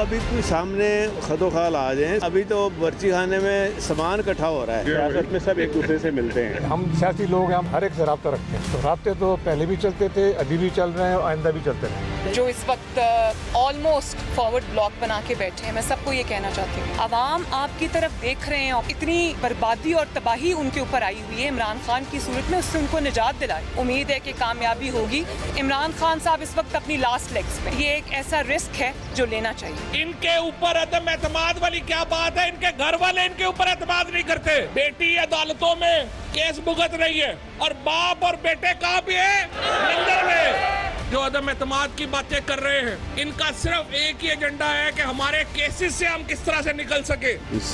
अभी कोई सामने खदोखाल आ जाए। अभी तो बर्ची खाने में सामान इकट्ठा हो रहा है। सियासत में सब एक दूसरे से मिलते हैं। हम सियासी लोग हैं, हम हर एक से रब्ता रखते हैं। तो रब्ते तो पहले भी चलते थे, अभी भी चल रहे हैं और आइंदा भी चलते रहेंगे। जो इस वक्त ऑलमोस्ट फॉरवर्ड ब्लॉक बना के बैठे हैं, मैं सबको ये कहना चाहती हूँ, अवाम आपकी तरफ देख रहे हैं और इतनी बर्बादी और तबाही उनके ऊपर आई हुई है। इमरान खान की सूरत में उससे उनको निजात दिलाई। उम्मीद है कि कामयाबी होगी। इमरान खान साहब इस वक्त अपनी लास्ट लेग्स में, ये एक ऐसा रिस्क है जो लेना चाहिए। इनके ऊपर अदम एतमाद वाली क्या बात है? इनके घर वाले इनके ऊपर एतमाद नहीं करते। बेटी अदालतों में केस भुगत रही है और बाप और बेटे कहाँ भी है? अंदर में। जो अदम एतमाद की बातें कर रहे हैं, इनका सिर्फ एक ही एजेंडा है कि हमारे केसेस से हम किस तरह से निकल सके। इस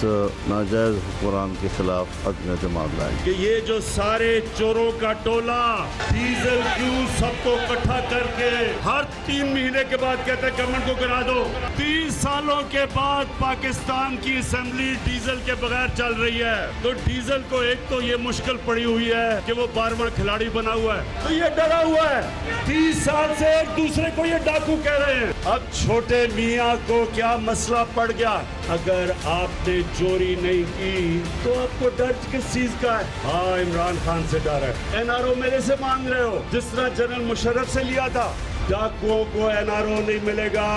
नाजायज हुक्मरान के खिलाफ अदम एतमाद लाए कि ये जो सारे चोरों का टोला डीजल क्यों सबको इकट्ठा करके हर 3 महीने के बाद कहते हैं गवर्नमेंट को गिरा दो। 30 सालों के बाद पाकिस्तान की असेंबली डीजल के बगैर चल रही है। तो डीजल को एक तो ये मुश्किल पड़ी हुई है कि वो बार-बार खिलाड़ी बना हुआ है, तो ये डरा हुआ है। 30 साल से एक दूसरे को ये डाकू कह रहे हैं। अब छोटे मियाँ को क्या मसला पड़ गया? अगर आपने चोरी नहीं की तो आपको डर किस चीज का है? हाँ, इमरान खान से डर है। एनआरओ मेरे से मांग रहे हो, जिस तरह जनरल मुशर्रफ से लिया था। डाकुओं को एनआरओ नहीं मिलेगा।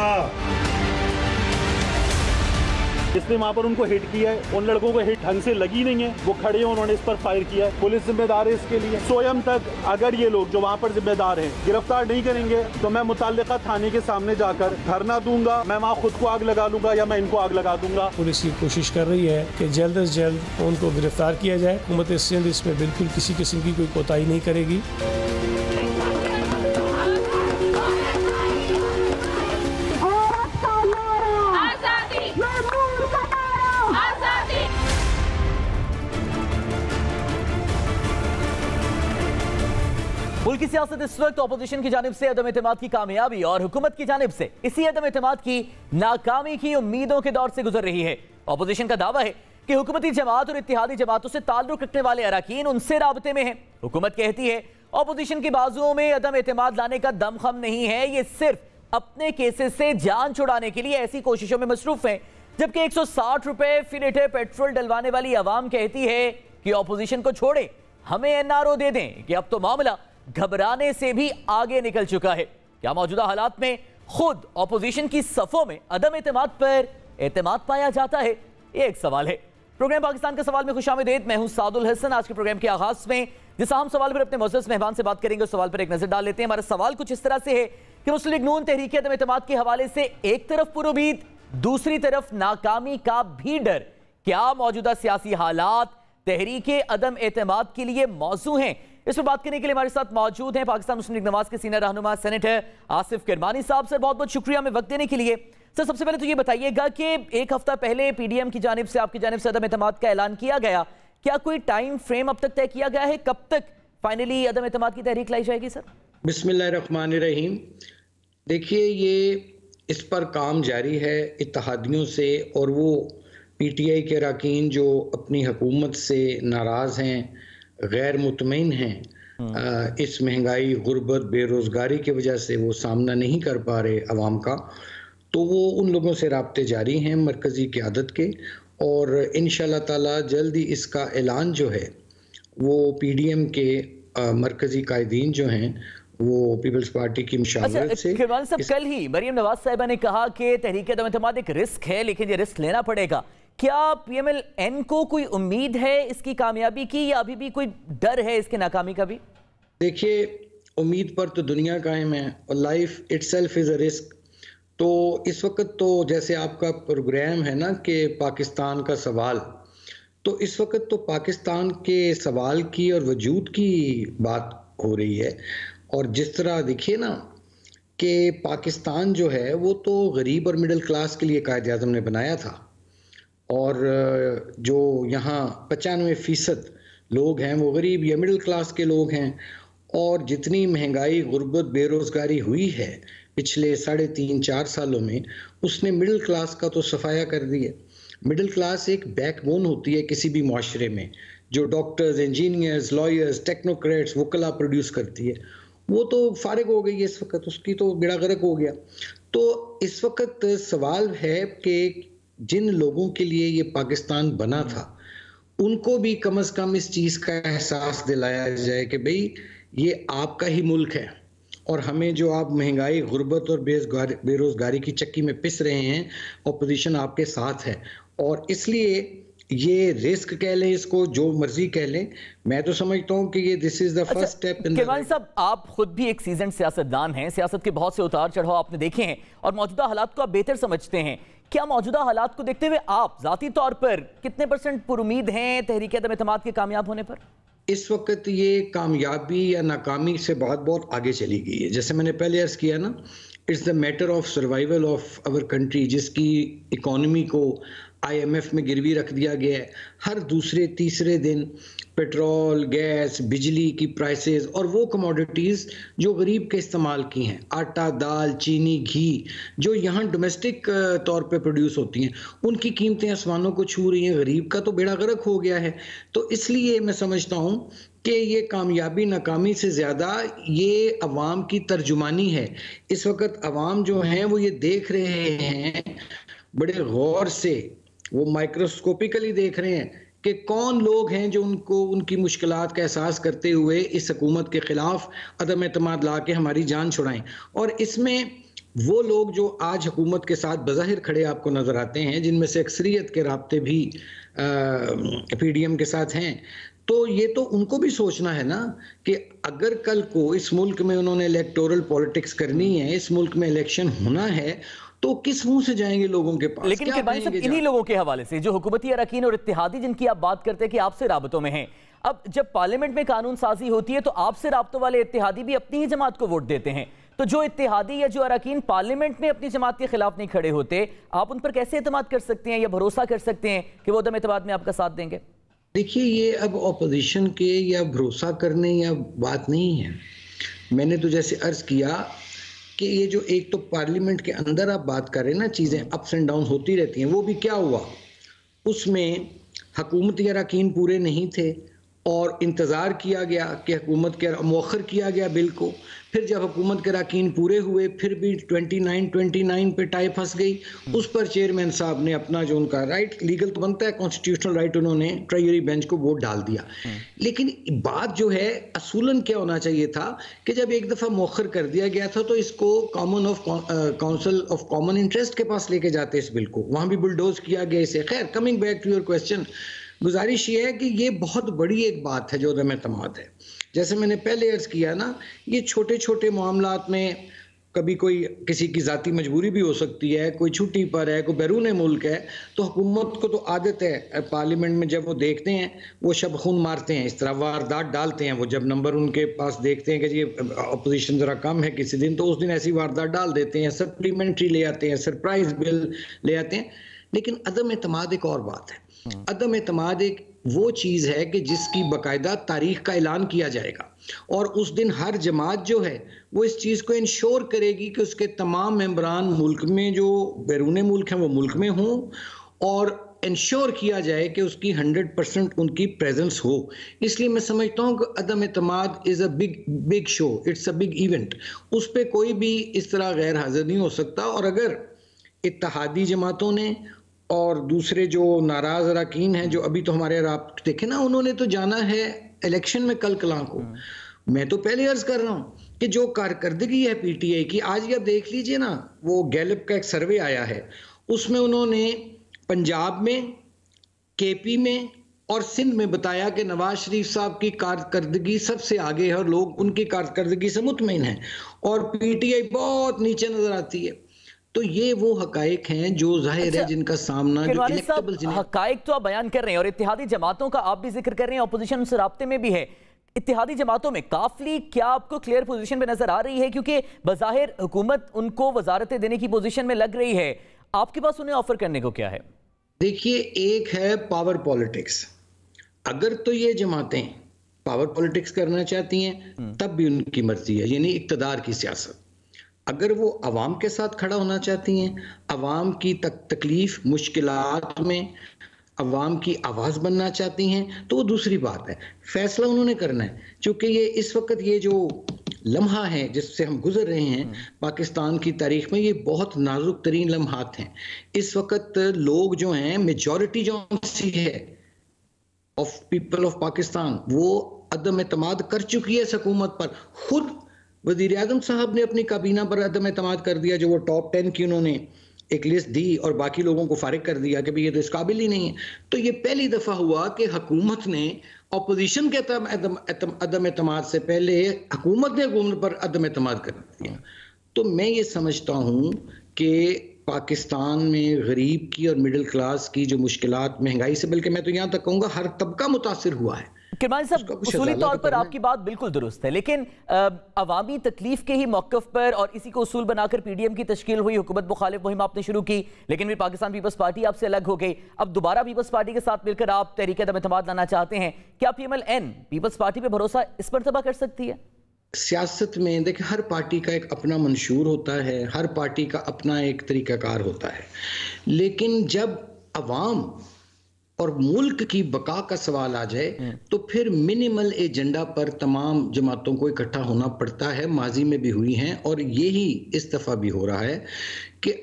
जिसने वहाँ पर उनको हिट किया है, उन लड़कों को हिट ढंग से लगी नहीं है, वो खड़े हैं, उन्होंने इस पर फायर किया है। पुलिस जिम्मेदार है इसके लिए। स्वयं तक अगर ये लोग जो वहाँ पर जिम्मेदार हैं गिरफ्तार नहीं करेंगे तो मैं मुताल्लिका थाने के सामने जाकर धरना दूंगा। मैं वहाँ खुद को आग लगा लूंगा या मैं इनको आग लगा दूंगा। पुलिस ये कोशिश कर रही है कि जल्द से जल्द उनको गिरफ्तार किया जाए। हुकूमत सिंध इसमें बिल्कुल किसी किस्म की कोई कोताही नहीं करेगी। मुल्क की सियासत इस वक्त अपोजिशन की जानिब से अदम एतमाद की कामयाबी और हुकूमत की जानिब से इसी अदम एतमाद की नाकामी की उम्मीदों के दौर से गुजर रही है। अपोजिशन का दावा है कि हुकूमती जमात और इत्तेहादी जमातों से ताल्लुक रखने वाले अरकान उनसे राबते में हैं। हुकूमत कहती है अपोजिशन की बाजुओं में अदम एतमाद लाने का दमखम नहीं है, ये सिर्फ अपने केसेस से जान छुड़ाने के लिए ऐसी कोशिशों में मसरूफ है। जबकि 160 रुपए फी लीटर पेट्रोल डलवाने वाली अवाम कहती है कि अपोजिशन को छोड़े, हमें एनआरओ दे दें कि अब तो मामला घबराने से भी आगे निकल चुका है। क्या मौजूदा हालात में खुद ऑपोजिशन की सफों में अदम एतमाद पर एतमाद पाया जाता है? ये एक सवाल है। प्रोग्राम पाकिस्तान का सवाल में खुशामदीद। मैं हूं सादुल हसन। आज के प्रोग्राम के आगाज में जिस अहम सवाल पर अपने मुअज़्ज़ज़ मेहमान से बात करेंगे, उस सवाल पर एक नजर डाल लेते हैं। हमारा सवाल कुछ इस तरह से है कि मुस्लिम लीग नून तहरीक अदम एतमाद के हवाले से एक तरफ पुरुमीद, दूसरी तरफ नाकामी का भी डर। क्या मौजूदा सियासी हालात तहरीक अदम एतमाद के लिए मौजू हैं? इस पर बात करने के लिए हमारे साथ मौजूद हैं पाकिस्तान मुस्लिम लीग नवाज के सीनियर रहनुमा सेनेटर आसिफ किरमानी साहब। सर, बहुत बहुत शुक्रिया हमें वक्त देने के लिए। सर, सबसे पहले तो ये बताइएगा कि एक हफ्ता पहले पीडीएम की जानिब से, आपकी जानिब से अदम एतमाद का ऐलान किया गया, क्या कोई टाइम फ्रेम अब तक तय किया गया है? कब तक फाइनली अदम एतमाद की तहरीक लाई जाएगी? सर, बिस्मिल्लाहिर्रहमानिर्रहीम। देखिए, ये इस पर काम जारी है इत्तेहादियों से, और वो पीटीआई के अरकान जो अपनी हुकूमत से नाराज़ हैं, गैर मुतमईन हैं, इस महंगाई, गुर्बत, बेरोज़गारी की वजह से वो सामना नहीं कर पा रहे अवाम का, तो वो उन लोगों से राब्ते जारी हैं मरकज़ी क़यादत के। और इंशाअल्लाह ताला जल्द ही इसका ऐलान जो है वो पीडीएम के मरकज़ी कायदीन जो हैं वो पीपल्स पार्टी की मुशावरत से। किरमानी साहब, कल ही मरियम नवाज साहिबा ने कहा कि तहरीक अदम एतमाद एक रिस्क है, लेकिन ये रिस्क लेना पड़ेगा। क्या पीएमएल-एन को कोई उम्मीद है इसकी कामयाबी की, या अभी भी कोई डर है इसके नाकामी का भी? देखिए, उम्मीद पर तो दुनिया कायम है और life itself is a risk. तो इस वक्त तो जैसे आपका प्रोग्राम है ना कि पाकिस्तान का सवाल, तो इस वक्त तो पाकिस्तान के सवाल की और वजूद की बात हो रही है। और जिस तरह देखिए ना कि पाकिस्तान जो है वो तो गरीब और मिडिल क्लास के लिए कायद-ए-आज़म ने बनाया था, और जो यहाँ 95% लोग हैं वो गरीब या मिडिल क्लास के लोग हैं। और जितनी महंगाई, गुर्बत, बेरोज़गारी हुई है पिछले 3.5-4 सालों में, उसने मिडिल क्लास का तो सफाया कर दिया। मिडिल क्लास एक बैकबोन होती है किसी भी माशरे में, जो डॉक्टर्स, इंजीनियर्स, लॉयर्स, टेक्नोक्रेट्स, वकला प्रोड्यूस करती है। वो तो फारिग हो गई है इस वक्त, उसकी तो बेड़ा गर्क हो गया। तो इस वक्त सवाल है कि जिन लोगों के लिए ये पाकिस्तान बना था उनको भी कम से कम इस चीज़ का एहसास दिलाया जाए कि भाई ये आपका ही मुल्क है और हमें जो आप महंगाई, गुर्बत और बेरोज़गारी की चक्की में पिस रहे हैं, अपोजिशन आपके साथ है। और इसलिए ये रिस्क कह लें, इसको जो मर्जी कह लें, मैं तो समझता हूं कि ये this is the first step in. Kirmani साहब, आप खुद भी एक सीजन सियासतदान हैं, सियासत के बहुत से उतार चढ़ाव आपने देखे हैं और मौजूदा हालात को आप बेहतर समझते हैं। क्या मौजूदा हालात को देखते हुए आप जाती तौर पर कितने % पुरुमीद हैं तहरीक अदम एतमाद के कामयाब होने पर? इस वक्त ये कामयाबी या नाकामी से बहुत आगे चली गई है। जैसे मैंने पहले अर्ज किया ना, it's the matter of survival of our country, जिसकी इकोनॉमी को IMF में गिरवी रख दिया गया है। हर दूसरे तीसरे दिन पेट्रोल, गैस, बिजली की प्राइसेस और वो कमोडिटीज़ जो गरीब के इस्तेमाल की हैं, आटा, दाल, चीनी, घी, जो यहाँ डोमेस्टिक तौर पे प्रोड्यूस होती हैं, उनकी कीमतें आसमानों को छू रही हैं। गरीब का तो बेड़ा गर्क हो गया है। तो इसलिए मैं समझता हूँ कि ये कामयाबी नाकामी से ज़्यादा ये अवाम की तर्जुमानी है। इस वक्त अवाम जो हैं वो ये देख रहे हैं बड़े गौर से, वो माइक्रोस्कोपिकली देख रहे हैं कि कौन लोग हैं जो उनको उनकी मुश्किलात का एहसास करते हुए इस हुकूमत के ख़िलाफ़ अदम एतमाद ला के हमारी जान छुड़ाएं। और इसमें वो लोग जो आज हुकूमत के साथ बज़ाहिर खड़े आपको नज़र आते हैं, जिनमें से अक्सरियत के राब्ते भी PDM के साथ हैं, तो ये तो उनको भी सोचना है ना कि अगर कल को इस मुल्क में उन्होंने इलेक्टोरल पॉलिटिक्स करनी है, इस मुल्क में इलेक्शन होना है, तो किस मुंह से जाएंगे लोगों के पास? लेकिन किरमानी साहब, इन्हीं लोगों के हवाले से जो हुकूमती अरकान और इत्तेहादी जिनकी आप बात करते हैं कि आपसे राबतों में हैं, अब जब पार्लियामेंट में कानून साजी होती है तो आपसे राबतों वाले इत्तेहादी भी अपनी ही जमात को वोट देते हैं। तो जो इत्तेहादी या जो अरकान पार्लियामेंट में अपनी जमात के खिलाफ नहीं खड़े होते, आप उन पर कैसे एतमाद कर सकते हैं या भरोसा कर सकते हैं कि वो अदम एतमाद में आपका साथ देंगे? देखिए, ये अब अपोजिशन के या भरोसा करने या बात नहीं है। मैंने तो जैसे अर्ज किया कि ये जो एक तो पार्लियामेंट के अंदर आप बात कर रहे हैं ना, चीज़ें अप्स एंड डाउन होती रहती हैं, वो भी क्या हुआ, उसमें हुकूमती अरकान पूरे नहीं थे और इंतज़ार किया गया कि हुकूमत के मौखर किया गया बिल को। फिर जब हुकूमत के अरकान पूरे हुए, फिर भी 29 पे टाई फंस गई। उस पर चेयरमैन साहब ने अपना जो उनका राइट, लीगल तो बनता है, कॉन्स्टिट्यूशनल राइट, उन्होंने ट्रायरी बेंच को वोट डाल दिया। लेकिन बात जो है असूलन क्या होना चाहिए था कि जब एक दफ़ा मौखर कर दिया गया था तो इसको काउंसिल ऑफ कॉमन इंटरेस्ट के पास लेके जाते इस बिल को, वहाँ भी बुलडोज किया गया इसे। खैर, coming back to your question, गुजारिश ये है कि ये बहुत बड़ी एक बात है जो अदम एतमाद है। जैसे मैंने पहले अर्ज किया ना, ये छोटे छोटे मामलात में कभी कोई किसी की ज़ाती मजबूरी भी हो सकती है, कोई छुट्टी पर है, कोई बैरून मुल्क है, तो हुकूमत को तो आदत है पार्लियामेंट में जब वो देखते हैं वो शब खून मारते हैं, इस तरह वारदात डालते हैं। वो जब नंबर उनके पास देखते हैं कि ये अपोजिशन ज़रा कम है किसी दिन, तो उस दिन ऐसी वारदात डाल देते हैं, सप्लीमेंट्री ले आते हैं, सरप्राइज बिल ले आते हैं। लेकिन अदम एतमाद एक और बात है। अदम एतमाद एक वो चीज़ है कि जिसकी बाकायदा तारीख का ऐलान किया जाएगा और उस दिन हर जमात जो है वो इस चीज़ को इंश्योर करेगी कि उसके तमाम मेंबरान मुल्क में जो बैरून मुल्क हैं वो मुल्क में हों और इंश्योर किया जाए कि उसकी 100% उनकी प्रेजेंस हो। इसलिए मैं समझता हूँ कि अदम एतमाद is a big show, it's a big event. उस पर कोई भी इस तरह गैर हाजिर नहीं हो सकता। और अगर इत्तेहादी जमातों ने और दूसरे जो नाराज अरकान हैं, जो अभी तो हमारे आप देखे ना, उन्होंने तो जाना है इलेक्शन में कल कलां को। मैं तो पहले अर्ज कर रहा हूँ कि जो कारकर्दगी है PTI की, आज ये देख लीजिए ना, वो गैलप का एक सर्वे आया है, उसमें उन्होंने पंजाब में, KP में और सिंध में बताया कि नवाज शरीफ साहब की कारकर्दगी सबसे आगे है और लोग उनकी कारकर्दगी से मुतमईन हैं और PTI बहुत नीचे नजर आती है। तो ये वो हकायक हैं जो जाहिर है जिनका सामना जो हकायक तो आप बयान कर रहे हैं और इत्तेहादी जमातों का आप भी जिक्र कर रहे हैं, अपोजिशन से राब्ते में भी है। इत्तेहादी जमातों में काफी क्या आपको क्लियर पोजीशन पे नजर आ रही है? क्योंकि बज़ाहिर हुकूमत उनको वजारतें देने की पोजीशन में लग रही है, आपके पास उन्हें ऑफर करने को क्या है? देखिए, एक है पावर पॉलिटिक्स। अगर तो ये जमातें पावर पॉलिटिक्स करना चाहती हैं तब भी उनकी मर्जी है, यानी इक्तदार की सियासत। अगर वो अवाम के साथ खड़ा होना चाहती हैं, अवाम की तकलीफ मुश्किलात में अवाम की आवाज़ बनना चाहती हैं तो वो दूसरी बात है, फैसला उन्होंने करना है। क्योंकि ये इस वक्त ये जो लम्हा है जिससे हम गुजर रहे हैं पाकिस्तान की तारीख में, ये बहुत नाजुक तरीन लम्हात हैं। इस वक्त लोग जो हैं, मेजॉरिटी जो सी है ऑफ पीपल ऑफ पाकिस्तान, वो अदम एतमाद कर चुकी है इस हुकूमत पर। खुद वज़ीर आज़म साहब ने अपनी काबीना पर अदम एतमाद कर दिया, जो वो टॉप 10 की उन्होंने एक लिस्ट दी और बाकी लोगों को फारिग कर दिया कि भाई ये तो इस काबिल ही नहीं है। तो ये पहली दफ़ा हुआ कि हुकूमत ने अपोजिशन के अदम एतमाद से पहले हुकूमत ने हुकूमत पर अदम एतमाद कर दिया। तो मैं ये समझता हूँ कि पाकिस्तान में गरीब की और मिडिल क्लास की जो मुश्किलात, महंगाई से, बल्कि मैं तो यहाँ तक कहूँगा हर तबका मुतासिर हुआ है। किरमानी साहब, उसूली तौर पर आपकी बात बिल्कुल दुरुस्त है, लेकिन अवामी तकलीफ के ही मौक़िफ़ पर और इसी को उसूल बनाकर पीडीएम की तश्कील हुई, हुकूमत मुखालिफ मुहिम आपने शुरू की, लेकिन फिर पाकिस्तान पीपल्स पार्टी आपसे अलग हो गई। अब दोबारा पीपल्स पार्टी के साथ मिलकर आप तहरीक अदम एतमाद लाना चाहते हैं। क्या PMLN पीपल्स पार्टी पर भरोसा इस मर्तबा कर सकती है? सियासत में देखिए, हर पार्टी का एक अपना मंशूर होता है, हर पार्टी का अपना एक तरीक़ाकार होता है, लेकिन जब अवाम और मुल्क की बका का सवाल आ जाए तो फिर मिनिमल एजेंडा पर तमाम जमातों को इकट्ठा होना पड़ता है। माजी में भी हुई हैं और यही इस दफ़ा भी हो रहा है कि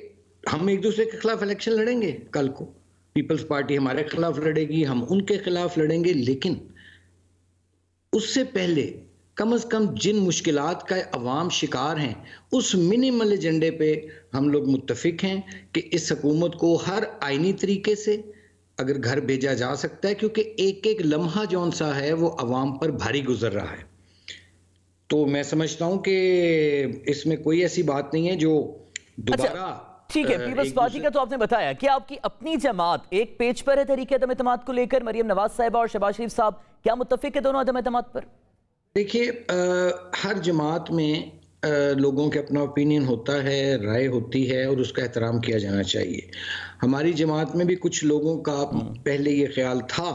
हम एक दूसरे के खिलाफ इलेक्शन लड़ेंगे। कल को पीपल्स पार्टी हमारे खिलाफ लड़ेगी, हम उनके खिलाफ लड़ेंगे, लेकिन उससे पहले कम से कम जिन मुश्किलात का अवाम शिकार हैं, उस मिनिमल एजेंडे पे हम लोग मुत्तफिक हैं कि इस हुकूमत को हर आईनी तरीके से अगर घर भेजा जा सकता है, क्योंकि एक एक लम्हा जौन सा है वो अवाम पर भारी गुजर रहा है। तो मैं समझता हूं कि इसमें कोई ऐसी बात नहीं है जो दोबारा। ठीक है, पीपल्स पार्टी का तो आपने बताया कि आपकी अपनी जमात एक पेज पर है तहरीक अदम एतमाद को लेकर। मरियम नवाज साहिबा और शहबाज शरीफ साहब क्या मुत्तफिक है दोनों अदम एतमाद पर? देखिए, हर जमात में लोगों के अपना ओपिनियन होता है, राय होती है और उसका एहतराम किया जाना चाहिए। हमारी जमात में भी कुछ लोगों का पहले ये ख्याल था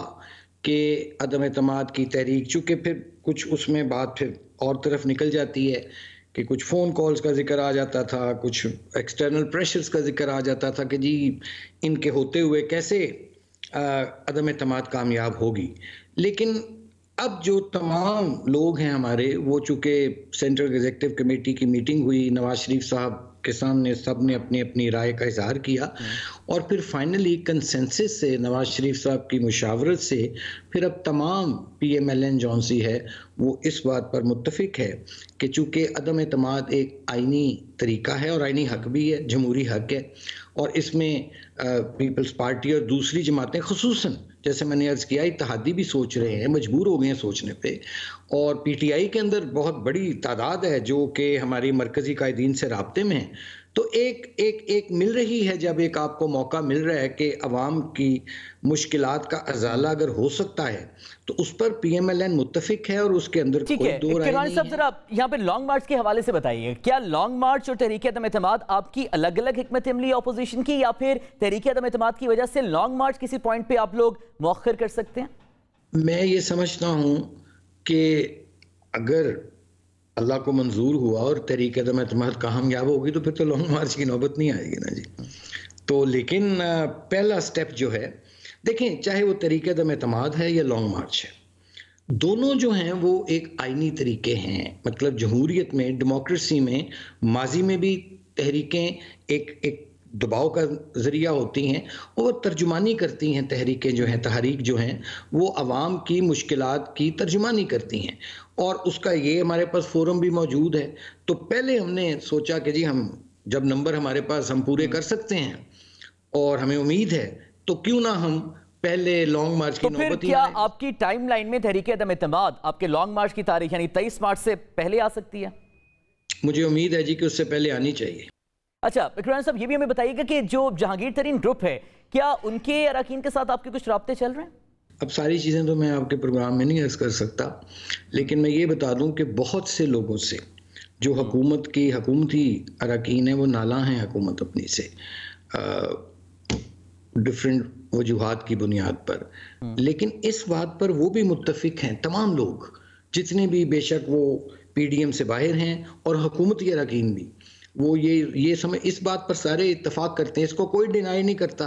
कि अदम एतमाद की तहरीक, चूँकि फिर कुछ उसमें बात फिर और तरफ निकल जाती है कि कुछ फ़ोन कॉल्स का जिक्र आ जाता था, कुछ एक्सटर्नल प्रेशर्स का जिक्र आ जाता था कि जी इनके होते हुए कैसे अदम एतमाद कामयाब होगी। लेकिन अब जो तमाम लोग हैं हमारे, वो चूँकि सेंट्रल एग्जीक्यूटिव कमेटी की मीटिंग हुई, नवाज शरीफ साहब के सामने सब ने अपनी अपनी राय का इजहार किया और फिर फाइनली कंसेंसस से, नवाज शरीफ साहब की मुशावरत से, फिर अब तमाम PMLN जौन सी है वो इस बात पर मुत्तफिक है कि चूँकि अदम एतमाद एक आइनी तरीका है और आइनी हक भी है, जमहूरी हक है, और इसमें पीपल्स पार्टी और दूसरी जमातें खुसूसन, जैसे मैंने अर्ज़ किया, इत्तेहादी भी सोच रहे हैं, मजबूर हो गए हैं सोचने पे, और PTI के अंदर बहुत बड़ी तादाद है जो कि हमारी मरकज़ी कायदीन से राब्ते में है। तो एक मिल रही है, जब एक आपको मौका मिल रहा है कि अवाम की मुश्किलात का अजाला अगर हो सकता है तो उस पर PMLN मुत्तफिक है और उसके अंदर कोई दो राय नहीं है। जरा यहाँ पे लॉन्ग मार्च के हवाले से बताइए, क्या लॉन्ग मार्च और तहरीक अदम एतमाद आपकी अलग अलग हिकमत अमली अपोजिशन की, या फिर तहरीक अदम एतमाद की वजह से लॉन्ग मार्च किसी पॉइंट पे आप लोग मौखर कर सकते हैं? मैं ये समझता हूँ कि अगर अल्लाह को मंजूर हुआ और तहरीक अदम एतमाद कामयाब होगी तो फिर तो लॉन्ग मार्च की नौबत नहीं आएगी ना जी। तो लेकिन पहला स्टेप जो है, देखें, चाहे वो तहरीक अदम एतमाद है या लॉन्ग मार्च है, दोनों जो हैं वो एक आइनी तरीके हैं। मतलब जमहूरियत में, डेमोक्रेसी में, माजी में भी तहरीकें एक दबाव का ज़रिया होती हैं और तर्जुमानी करती हैं। तहरीकें जो हैं, तहरीक जो हैं, वो अवाम की मुश्किलात की तर्जुमानी करती हैं और उसका ये हमारे पास फोरम भी मौजूद है। तो पहले हमने सोचा कि जी हम जब नंबर हमारे पास हम पूरे कर सकते हैं और हमें उम्मीद है, तो क्यों ना हम पहले लॉन्ग मार्च की नौबत ही। क्या आपकी टाइमलाइन में तहरीक अदम एतमाद आपके लॉन्ग मार्च की तारीख यानी 23 मार्च से पहले आ सकती है? मुझे उम्मीद है जी कि उससे पहले आनी चाहिए। अच्छा, इकराम साहब, ये भी हमें बताइएगा कि जो जहांगीर तरीन ग्रुप है, क्या उनके अरकान के साथ आपके कुछ राब्ते चल रहे हैं? अब सारी चीज़ें तो मैं आपके प्रोग्राम में नहीं अर्ज कर सकता, लेकिन मैं ये बता दूं कि बहुत से लोगों से जो हुकूमत की हुकूमती अरकान है वो नाला हैं हुकूमत अपनी से, डिफरेंट वजूहात की बुनियाद पर। लेकिन इस बात पर वो भी मुत्तफिक हैं, तमाम लोग जितने भी, बेशक वो PDM से बाहर हैं और हुकूमती अरकान भी, वो ये समझ, इस बात पर सारे इत्तफाक करते हैं, इसको कोई डिनाई नहीं करता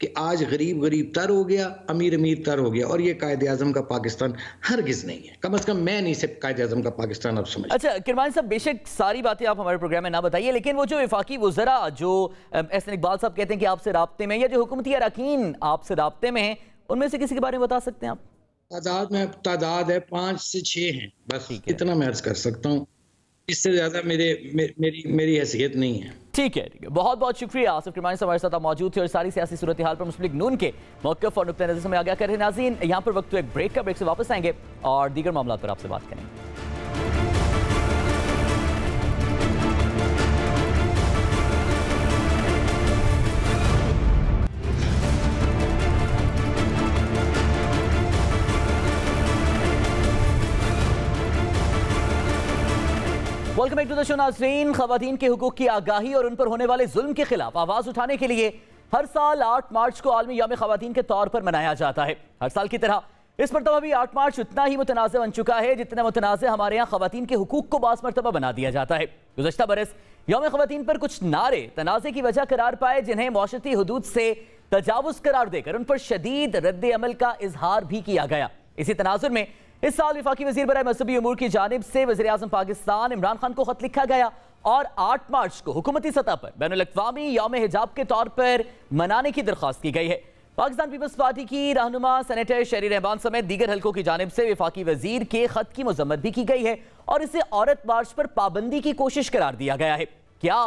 कि आज गरीब गरीब तर हो गया, अमीर अमीर तर हो गया, और ये कायदे आज़म का पाकिस्तान हरगिज नहीं है। कम से कम मैं नहीं सिर्फ कायदे आज़म का पाकिस्तान अब समझ। अच्छा किरमानी साहब, बेशक सारी बातें आप हमारे प्रोग्राम में ना बताइए, लेकिन वो जो वफाकी वज़रा जो एहसन इकबाल साहब कहते हैं कि आपसे राब्ते में, या जो हुकूमती अरकान आपसे राब्ते में हैं, उनमें से किसी के बारे में बता सकते हैं आप? तादाद है 5 से 6 हैं, बस इतना मैं अर्ज कर सकता हूँ, इससे ज्यादा मेरी हैसियत नहीं है। ठीक है, बहुत बहुत शुक्रिया आसिफ किरमानी साहब हमारे साथ मौजूद थे और सारी सियासी सूरत हाल पर मुस्लिम लीग नून के मौक़िफ़ और नुक्ता नज़र से मैं आगाह कर रहे हैं। नाज़रीन, यहाँ पर वक्त तो एक ब्रेक का, ब्रेक से वापस आएंगे और दीगर मामला पर आपसे बात करेंगे। Welcome back to the show. नाज़रीन, ख़वातीन के हुकूक़ की आगाही और उन पर होने वाले जुल्म के खिलाफ आवाज़ उठाने के लिए हर साल 8 मार्च को आलमी यौम ख़वातीन के तौर पर मनाया जाता है। हर साल की तरह इस मरतबा भी 8 मार्च उतना ही मुतनाज़ बन चुका है जितना मुतनाज़ हमारे यहाँ ख़वातीन के हुकूक़ को बास मरतबा बना दिया जाता है। गुज़श्ता बरस यौम ख़वातीन पर कुछ नारे तनाज़े की वजह करार पाए, जिन्हें मौशरती हुदूद से तजावुज़ करार देकर उन पर शदीद रद्द अमल का इजहार भी किया गया। इसी तनाजुर में इस साल वफाकी वज़ीर बराए मज़हबी उमूर की जानिब से वज़ीर आज़म पाकिस्तान इमरान खान को खत लिखा गया और 8 मार्च को हुकूमती सतह पर बैनुल-अक़वामी यौम हिजाब के तौर पर मनाने की दरख्वास्त की गई है। पाकिस्तान पीपल्स पार्टी की रहनुमा सेनेटर शहरी रहमान समेत दीगर हल्कों की जानिब से वफाकी वज़ीर के खत की मज़म्मत भी की गई है और इसे औरत मार्च पर पाबंदी की कोशिश करार दिया गया है। क्या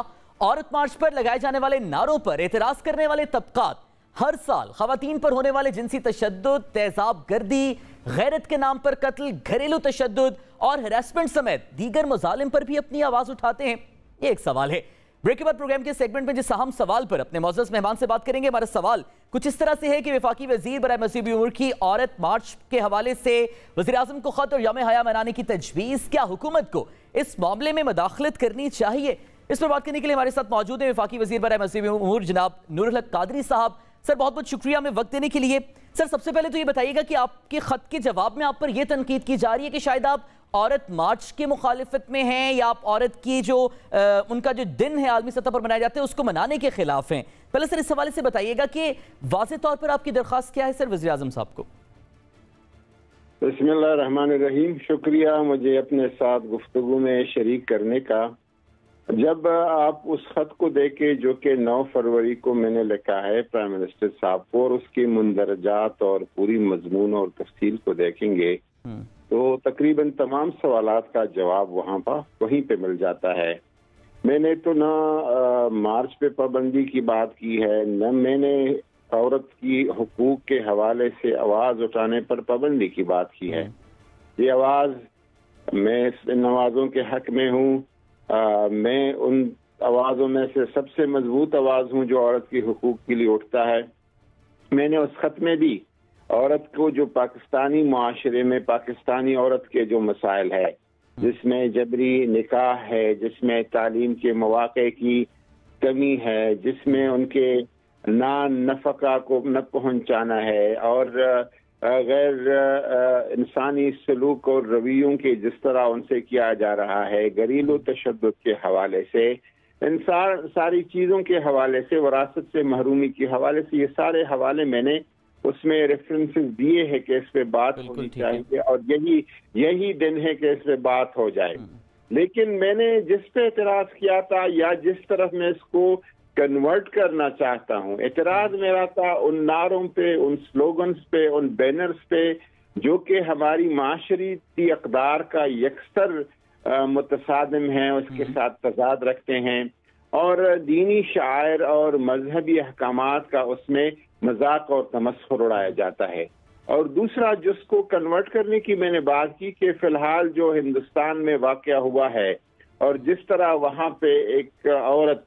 औरत मार्च पर लगाए जाने वाले नारों पर एतराज़ करने वाले तबकात हर साल ख़वातीन पर होने वाले जिनसी तशद्दुद, तेज़ाब गर्दी, गैरत के नाम पर कत्ल, घरेलू तशद्दुद और हरासमेंट समेत दीगर मज़ालिम पर भी अपनी आवाज़ उठाते हैं? ये एक सवाल है। ब्रेक के बाद प्रोग्राम के सेगमेंट में जिस अहम सवाल पर अपने मौजूद मेहमान से बात करेंगे, हमारा सवाल कुछ इस तरह से है कि वफाकी वज़ीर बराए मज़हबी उमूर की औरत मार्च के हवाले से वज़ीर आज़म को ख़त और यौम हया मनाने की तजवीज़, क्या हुकूमत को इस मामले में मदाखलत करनी चाहिए? इस पर बात करने के लिए हमारे साथ मौजूद है वफाकी वज़ीर बराए मज़हबी उमूर जनाब नूरुल हक कादरी साहब। सर बहुत बहुत शुक्रिया हमें वक्त देने के लिए। सर सबसे पहले तो ये बताइएगा कि आपके खत के जवाब में आप पर यह तनकीद की जा रही है कि शायद आप औरत मार्च के मुखालिफत में हैं या आप औरत की जो उनका जो दिन है आलमी सतह पर मनाए जाते हैं उसको मनाने के खिलाफ हैं। पहले सर इस हवाले से बताइएगा कि वाज़ेह तौर पर आपकी दरख्वास्त क्या है सर वज़ीर आज़म साहब को? बिस्मिल्लाह रहमान रहीम, शुक्रिया मुझे अपने साथ गुफ्तगू में शरीक करने का। जब आप उस खत को देखे जो कि 9 फरवरी को मैंने लिखा है प्राइम मिनिस्टर साहब को, और उसके मुंदरजात और पूरी मजमून और तफसील को देखेंगे तो तकरीबन तमाम सवालात का जवाब वहाँ पर वहीं पे मिल जाता है। मैंने तो ना मार्च पे पाबंदी की बात की है, न मैंने औरत की हुकूक के हवाले से आवाज़ उठाने पर पाबंदी की बात की है। ये आवाज़, मैं नवाजों के हक में हूँ, मैं उन आवाज़ों में से सबसे मजबूत आवाज़ हूँ जो औरत की हुकूक के लिए उठता है। मैंने उस खत में भी औरत को जो पाकिस्तानी मुआशरे में पाकिस्तानी औरत के जो मसाइल है, जिसमें जबरी निकाह है, जिसमें तालीम के मौक़े की कमी है, जिसमें उनके नफका को न पहुँचाना है और गैर इंसानी सलूक और रवैयों के जिस तरह उनसे किया जा रहा है, घरेलू तशद्दुद के हवाले से, इन सारी चीज़ों के हवाले से, विरासत से महरूमी के हवाले से, ये सारे हवाले मैंने उसमें रेफरेंसेस दिए हैं कि इस पे बात होनी चाहिए और यही दिन है कि इस पे बात हो जाए। लेकिन मैंने जिस पे एतराज़ किया था या जिस तरफ मैं इसको कन्वर्ट करना चाहता हूँ, एतराज़ मेरा था उन नारों पे, उन स्लोगन्स पे, उन बैनर्स पे जो कि हमारी माशरती अक़दार का यकसर मुतसादिम है, उसके साथ तज़ाद रखते हैं और दीनी शायर और मजहबी अहकामात का उसमें मजाक और तमस्खुर उड़ाया जाता है। और दूसरा जिसको कन्वर्ट करने की मैंने बात की कि फ़िलहाल जो हिंदुस्तान में वाक़या हुआ है और जिस तरह वहाँ पे एक औरत,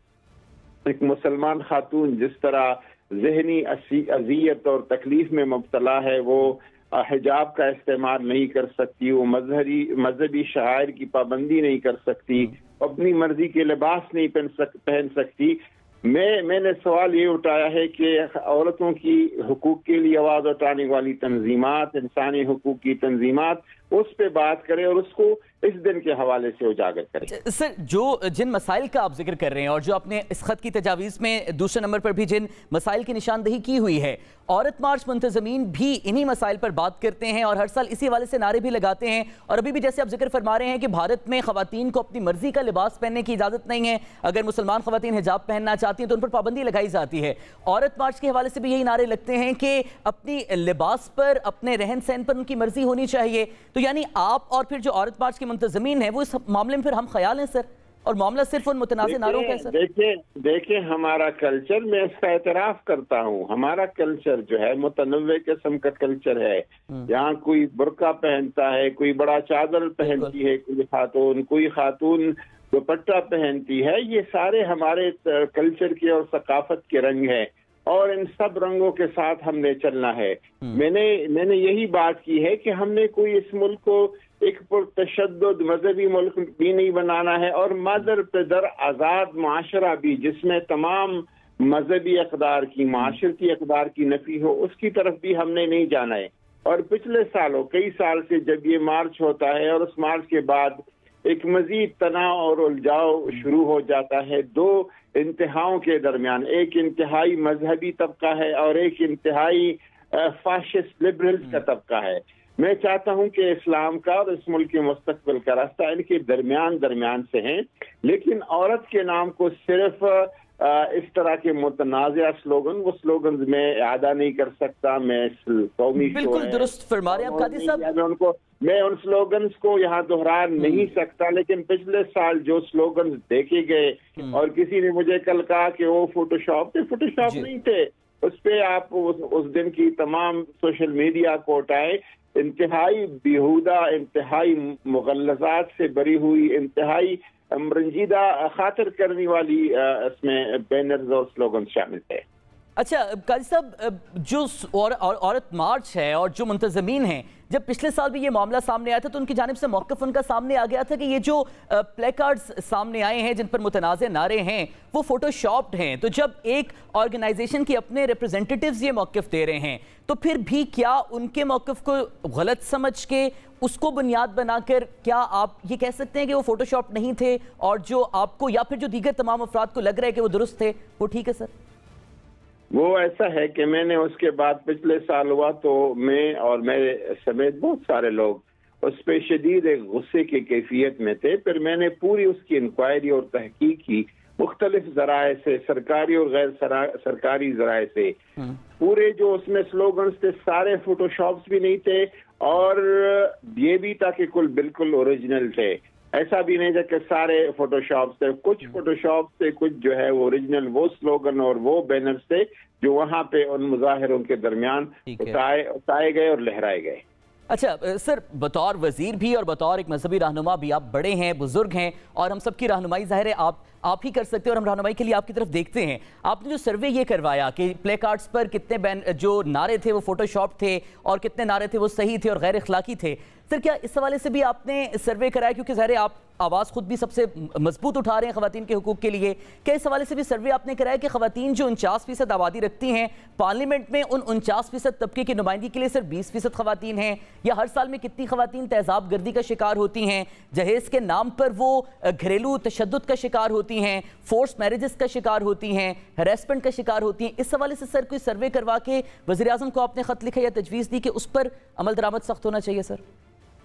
एक मुसलमान खातून जिस तरह जहनी अजियत और तकलीफ में मुब्तला है, वो हिजाब का इस्तेमाल नहीं कर सकती, वो मजहबी शायर की पाबंदी नहीं कर सकती, अपनी मर्जी के लिबास नहीं पहन सकती, मैंने सवाल ये उठाया है कि औरतों की हुकूक के लिए आवाज़ उठाने वाली तंजीमात, इंसानी हुकूक की तंजीमात, उस पे बात करें और उसको इस दिन के हवाले से उजागर करें। सर, जो जिन मसाइल का आप जिक्र कर रहे हैं और जो आपने इस खत की तजावीज़ में दूसरे नंबर पर भी जिन मसाइल की निशानदही की हुई है, औरत मार्च मुंतज़मीन भी इन्हीं मसाइल पर बात करते हैं और हर साल इसी हवाले से नारे भी लगाते हैं। और अभी भी जैसे आप जिक्र फरमा रहे हैं कि भारत में ख़वातीन को अपनी मर्जी का लिबास पहनने की इजाज़त नहीं है, अगर मुसलमान ख़वातीन हिजाब पहनना चाहती हैं तो उन पर पाबंदी लगाई जाती है। औरत मार्च के हवाले से भी यही नारे लगते हैं कि अपनी लिबास पर, अपने रहन सहन पर उनकी मर्जी होनी चाहिए। तो यानी आप और फिर जो औरत मार्च के मुंतज़मीन है वो इस मामले में फिर हम ख्याल हैं सर, और मामला सिर्फ उन मुतनाज़ नारों का है सर? देखिए हमारा कल्चर, मैं इसका एतराफ़ करता हूँ, हमारा कल्चर जो है मुतनव्वे किस्म का कल्चर है। यहाँ कोई बुर्का पहनता है, कोई बड़ा चादर पहनती है, कोई खातून दुपट्टा पहनती है। ये सारे हमारे कल्चर के और सकाफत के रंग हैं और इन सब रंगों के साथ हमने चलना है। मैंने यही बात की है कि हमने कोई इस मुल्क को एक पुरतशद्दुद मजहबी मुल्क भी नहीं बनाना है और मदर पेदर आज़ाद माशरा भी, जिसमें तमाम मजहबी अक़दार की, माशरती अक़दार की नफ़ी हो, उसकी तरफ भी हमने नहीं जाना है। और पिछले सालों, कई साल से जब ये मार्च होता है और उस मार्च के बाद एक मजीद तनाव और उलझाव शुरू हो जाता है दो इंतहाओं के दरमियान। एक इंतहाई मजहबी तबका है और एक इंतहाई फाशिस्ट लिबरल्स का तबका है। मैं चाहता हूं कि इस्लाम का और इस मुल्क के मुस्तकबिल का रास्ता इनके दरमियान से है, लेकिन औरत के नाम को सिर्फ इस तरह के मुतनाज़िया स्लोगन, वो स्लोगन में अदा नहीं कर सकता। मैं कौमी बिल्कुल दुरुस्त फरमा रहे हैं आप कादी साहब, मैं उन स्लोगन्स को यहाँ दोहरा नहीं सकता, लेकिन पिछले साल जो स्लोगन्स देखे गए और किसी ने मुझे कल कहा कि वो फोटोशॉप थे, फोटोशॉप नहीं थे। उस पे आप उस दिन की तमाम सोशल मीडिया को उठाए, इंतहाई बेहुदा, इंतहाई मुगल्लज़ात से भरी हुई, इंतहाई रंजीदा खातिर करने वाली इसमें बैनर्स और स्लोगन शामिल थे। अच्छा काजी साहब, जो औरत मार्च है और जो मुंतज़मीन हैं, जब पिछले साल भी ये मामला सामने आया था तो उनकी जानिब से मौक़िफ़ उनका सामने आ गया था कि ये जो प्लेकार्ड्स सामने आए हैं जिन पर मुतनाज़े नारे हैं वो फोटोशॉप्ड हैं। तो जब एक ऑर्गेनाइजेशन के अपने रिप्रेजेंटेटिव्स ये मौक़िफ़ दे रहे हैं तो फिर भी क्या उनके मौक़िफ़ को गलत समझ के उसको बुनियाद बनाकर क्या आप ये कह सकते हैं कि वो फोटोशॉप नहीं थे और जो आपको या फिर जो दीगर तमाम अफराद को लग रहा है कि वो दुरुस्त थे वो ठीक है सर? वो ऐसा है कि मैंने उसके बाद पिछले साल हुआ तो मैं और मेरे समेत बहुत सारे लोग उस पर शदीद एक गुस्से की कैफियत में थे। फिर मैंने पूरी उसकी इंक्वायरी और तहकीक की मुख्तलिफ ज़राए से, सरकारी और गैर सरकारी ज़राए से। पूरे जो उसमें स्लोगन्स थे सारे फोटोशॉप्स भी नहीं थे और ये भी था कि कुल बिल्कुल ओरिजिनल थे। ऐसा भी नहीं था कि सारे फोटोशॉप्स थे, कुछ फोटोशॉप थे, कुछ जो है वो ओरिजिनल वो स्लोगन और वो बैनर्स थे जो वहाँ पे उन मुजाहिरों के दरमियान उठाए गए और लहराए गए। अच्छा सर, बतौर वजीर भी और बतौर एक मजहबी रहनुमा भी, आप बड़े हैं, बुजुर्ग हैं और हम सब की रहनुमाई ज़ाहिर है आप ही कर सकते हैं और हम रहनुमाई के लिए आपकी तरफ देखते हैं। आपने जो सर्वे ये करवाया कि प्ले कार्ड्स पर कितने जो नारे थे वो फोटोशॉप थे और कितने नारे थे वो सही थे और गैर अखलाकी थे, सर क्या इस हवाले से भी आपने सर्वे कराया? क्योंकि ज़ाहिर है आप आवाज़ खुद भी सबसे मजबूत उठा रहे हैं ख़वातीन के हुकूक के लिए, क्या इस हवाले से भी सर्वे आपने कराया कि ख़वातीन जो 49% आबादी रखती हैं पार्लियामेंट में, उन 49% तबके की नुमाइंदगी के लिए सिर्फ 20% ख़वातीन हैं? या हर साल में कितनी ख़वातीन तेज़ाब गर्दी का शिकार होती हैं, जहेज़ के नाम पर वो घरेलू तशद्दुद का शिकार होती हैं, फोर्स मैरिजेस का शिकार होती हैं, हैरेसमेंट का शिकार होती हैं? इस हवाले से सर कोई सर्वे करवा के वज़ीर आज़म को आपने ख़त लिखा या तजवीज़ दी कि उस पर अमल दरामद सख्त होना चाहिए सर?